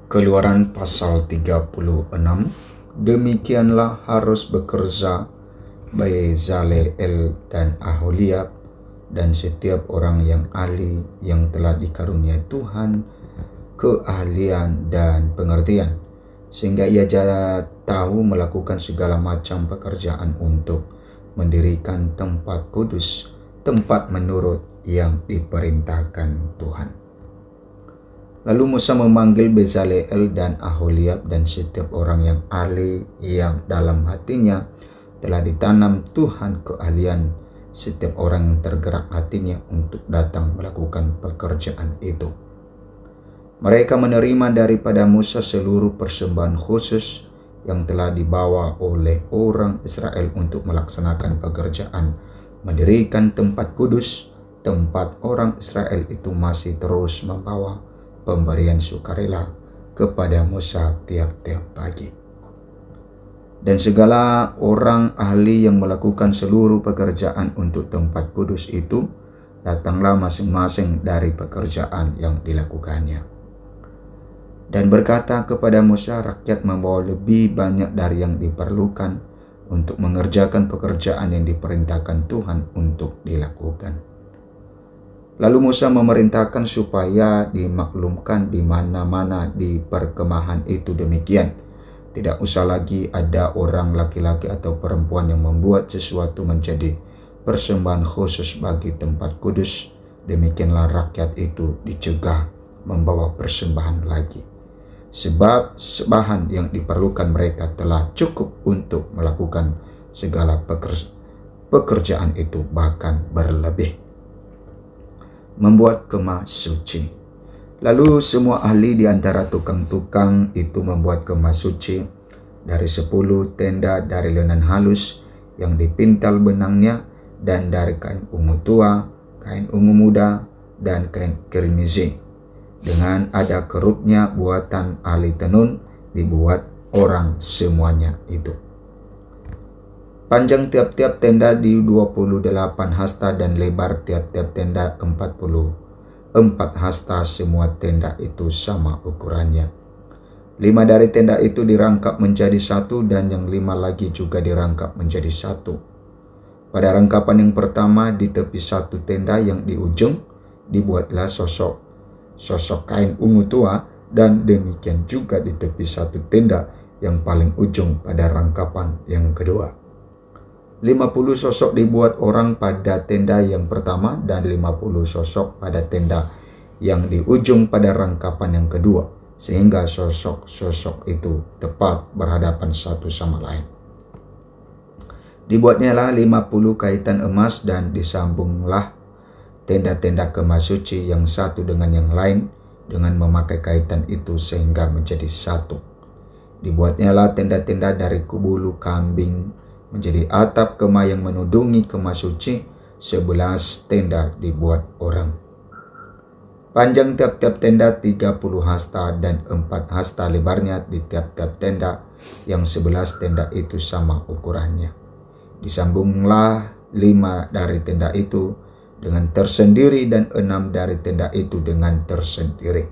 Keluaran pasal 36, demikianlah harus bekerja Bezaleel dan Aholiab dan setiap orang yang ahli yang telah dikaruniai Tuhan keahlian dan pengertian, sehingga ia tahu melakukan segala macam pekerjaan untuk mendirikan tempat kudus, tempat menurut yang diperintahkan Tuhan. Lalu Musa memanggil Bezaleel dan Aholiab dan setiap orang yang ahli yang dalam hatinya telah ditanam Tuhan keahlian, setiap orang yang tergerak hatinya untuk datang melakukan pekerjaan itu. Mereka menerima daripada Musa seluruh persembahan khusus yang telah dibawa oleh orang Israel untuk melaksanakan pekerjaan mendirikan tempat kudus. Tempat orang Israel itu masih terus membawa pemberian sukarela kepada Musa tiap-tiap pagi. Dan segala orang ahli yang melakukan seluruh pekerjaan untuk tempat kudus itu, datanglah masing-masing dari pekerjaan yang dilakukannya. Dan berkata kepada Musa, rakyat membawa lebih banyak dari yang diperlukan untuk mengerjakan pekerjaan yang diperintahkan Tuhan untuk dilakukan. Lalu Musa memerintahkan supaya dimaklumkan di mana-mana di perkemahan itu demikian. Tidak usah lagi ada orang laki-laki atau perempuan yang membuat sesuatu menjadi persembahan khusus bagi tempat kudus. Demikianlah rakyat itu dicegah membawa persembahan lagi, sebab sembahan yang diperlukan mereka telah cukup untuk melakukan segala pekerjaan itu, bahkan berlebih. Membuat kemah suci. Lalu semua ahli di antara tukang-tukang itu membuat kemah suci dari 10 tenda dari linen halus yang dipintal benangnya, dan dari kain ungu tua, kain ungu muda, dan kain kirmizi. Dengan ada kerupnya buatan ahli tenun dibuat orang semuanya itu. Panjang tiap-tiap tenda di 28 hasta dan lebar tiap-tiap tenda 44 hasta. Semua tenda itu sama ukurannya. 5 dari tenda itu dirangkap menjadi satu, dan yang 5 lagi juga dirangkap menjadi satu. Pada rangkapan yang pertama di tepi satu tenda yang di ujung dibuatlah sosok kain ungu tua, dan demikian juga di tepi satu tenda yang paling ujung pada rangkapan yang kedua. 50 sosok dibuat orang pada tenda yang pertama, dan 50 sosok pada tenda yang di ujung pada rangkapan yang kedua, sehingga sosok-sosok itu tepat berhadapan satu sama lain. Dibuatnyalah 50 kaitan emas, dan disambunglah tenda-tenda kemah suci yang satu dengan yang lain dengan memakai kaitan itu sehingga menjadi satu. Dibuatnyalah tenda-tenda dari bulu kambing menjadi atap kemah yang menudungi kemah suci. 11 tenda dibuat orang. Panjang tiap-tiap tenda 30 hasta, dan 4 hasta lebarnya di tiap-tiap tenda, yang 11 tenda itu sama ukurannya. Disambunglah 5 dari tenda itu dengan tersendiri, dan 6 dari tenda itu dengan tersendiri.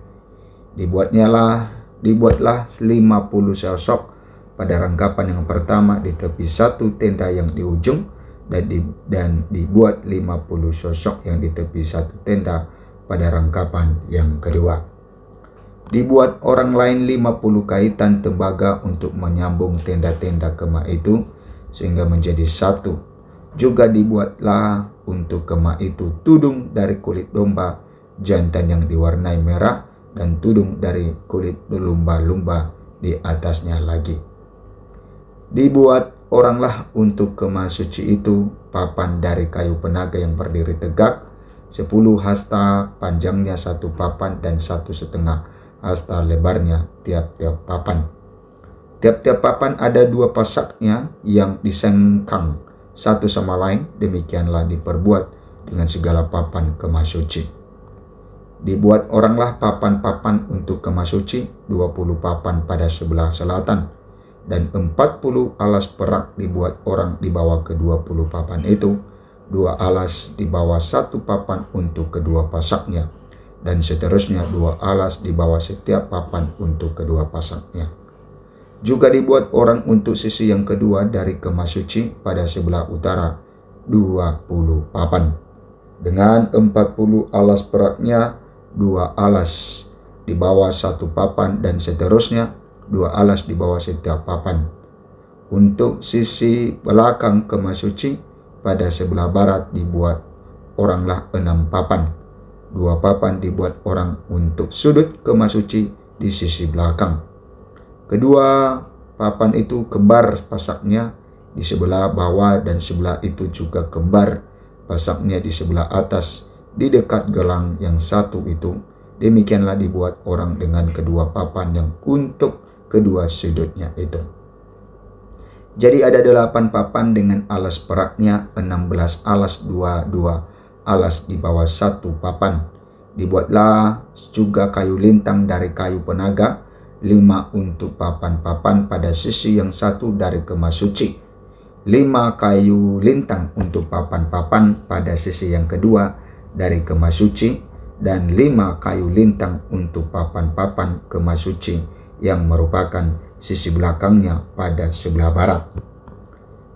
Dibuatlah 50 sosok pada rangkapan yang pertama di tepi satu tenda yang di ujung, dan dibuat 50 sosok yang di tepi satu tenda pada rangkapan yang kedua. Dibuat orang lain 50 kaitan tembaga untuk menyambung tenda-tenda kemah itu sehingga menjadi satu. Juga dibuatlah untuk kemah itu tudung dari kulit domba jantan yang diwarnai merah, dan tudung dari kulit lumba-lumba di atasnya lagi. Dibuat oranglah untuk kemah suci itu papan dari kayu penaga yang berdiri tegak, 10 hasta panjangnya satu papan, dan 1,5 hasta lebarnya tiap-tiap papan. Tiap-tiap papan ada 2 pasaknya yang disengkang satu sama lain. Demikianlah diperbuat dengan segala papan kemah suci. Dibuat oranglah papan-papan untuk kemah suci, 20 papan pada sebelah selatan, dan 40 alas perak dibuat orang di bawah ke-20 papan itu, 2 alas di bawah 1 papan untuk kedua pasaknya, dan seterusnya 2 alas di bawah setiap papan untuk kedua pasangnya. Juga dibuat orang untuk sisi yang kedua dari kemah suci pada sebelah utara 20 papan. Dengan 40 alas peraknya 2 alas di bawah satu papan dan seterusnya 2 alas di bawah setiap papan. Untuk sisi belakang kemah suci pada sebelah barat dibuat oranglah 6 papan. 2 papan dibuat orang untuk sudut kemah suci di sisi belakang. Kedua papan itu kembar pasaknya di sebelah bawah dan sebelah itu juga kembar pasaknya di sebelah atas di dekat gelang yang satu itu. Demikianlah dibuat orang dengan kedua papan yang untuk kedua sudutnya itu. Jadi ada 8 papan dengan alas peraknya, 16 alas 2 alas di bawah satu papan. Dibuatlah juga kayu lintang dari kayu penaga, 5 untuk papan-papan pada sisi yang satu dari kemah suci, 5 kayu lintang untuk papan-papan pada sisi yang kedua dari kemah suci, dan 5 kayu lintang untuk papan-papan kemah suci yang merupakan sisi belakangnya pada sebelah barat.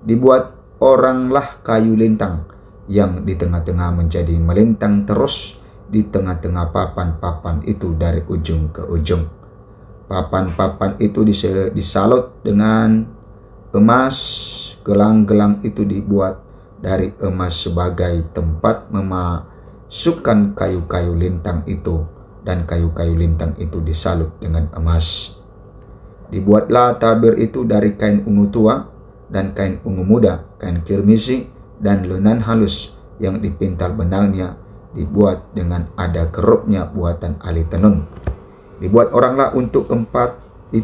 Dibuat oranglah kayu lintang yang di tengah-tengah menjadi melintang terus di tengah-tengah papan-papan itu dari ujung ke ujung. Papan-papan itu disalut dengan emas. Gelang-gelang itu dibuat dari emas sebagai tempat memasukkan kayu-kayu lintang itu, dan kayu-kayu lintang itu disalut dengan emas. Dibuatlah tabir itu dari kain ungu tua dan kain ungu muda, kain kirmisi dan lenan halus yang dipintal benangnya, dibuat dengan ada kerupnya buatan ahli tenun. Dibuat oranglah untuk 4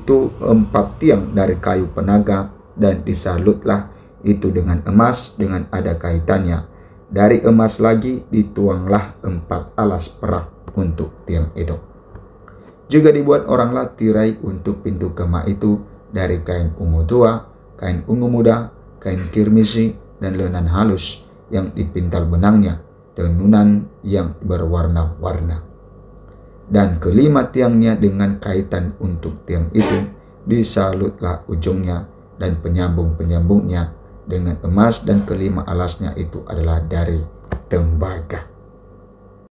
tiang dari kayu penaga, dan disalutlah itu dengan emas dengan ada kaitannya. Dari emas lagi dituanglah 4 alas perak untuk tiang itu. Juga dibuat oranglah tirai untuk pintu kemah itu dari kain ungu tua, kain ungu muda, kain kirmisi dan lenan halus yang dipintal benangnya, tenunan yang berwarna-warna. Dan kelima tiangnya dengan kaitan untuk tiang itu disalutlah ujungnya dan penyambung-penyambungnya dengan emas, dan kelima alasnya itu adalah dari tembaga.